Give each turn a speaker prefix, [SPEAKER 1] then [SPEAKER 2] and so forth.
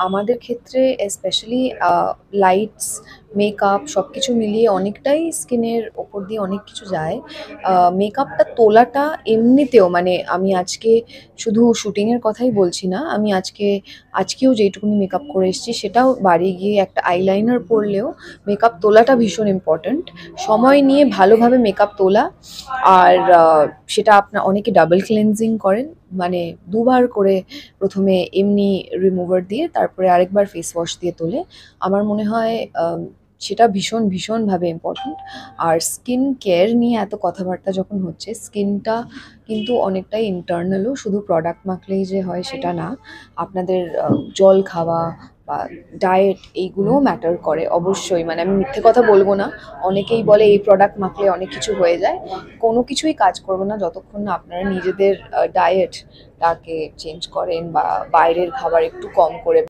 [SPEAKER 1] আমাদের ক্ষেত্রে specially lights, makeup সবকিছু মিলিয়ে অনেকটাই স্কিনের ওপর দিয়ে অনেক কিছু যায়। মেকআপটা তোলাটা এমনিতেও মানে আমি আজকে শুধু শুটিংয়ের কথাই বলছি না, আমি আজকেও যেইটুকুনি মেকআপ করে এসেছি সেটাও বাড়ি গিয়ে একটা আইলাইনার পরলেও মেকআপ তোলাটা ভীষণ ইম্পর্ট্যান্ট। সময় নিয়ে ভালোভাবে মেকআপ তোলা। আর সেটা আপনার অনেকে ডাবল ক্লিনজিং করেন, মানে দুবার করে প্রথমে এমনি রিমুভার দিয়ে তারপরে আরেকবার ফেস ওয়াশ দিয়ে তোলে। আমার মনে হয় সেটা ভীষণভাবে ইম্পর্ট্যান্ট। আর স্কিন কেয়ার নিয়ে এত কথাবার্তা যখন হচ্ছে, স্কিনটা কিন্তু অনেকটাই ইন্টারনালও, শুধু প্রোডাক্ট মাখলেই যে হয় সেটা না। আপনাদের জল খাওয়া বা ডায়েট এইগুলোও ম্যাটার করে অবশ্যই, মানে আমি মিথ্যে কথা বলবো না। অনেকেই বলে এই প্রোডাক্ট মাখলে অনেক কিছু হয়ে যায়, কোনো কিছুই কাজ করবে না যতক্ষণ না আপনারা নিজেদের ডায়েটটাকে চেঞ্জ করেন বা বাইরের খাবার একটু কম করে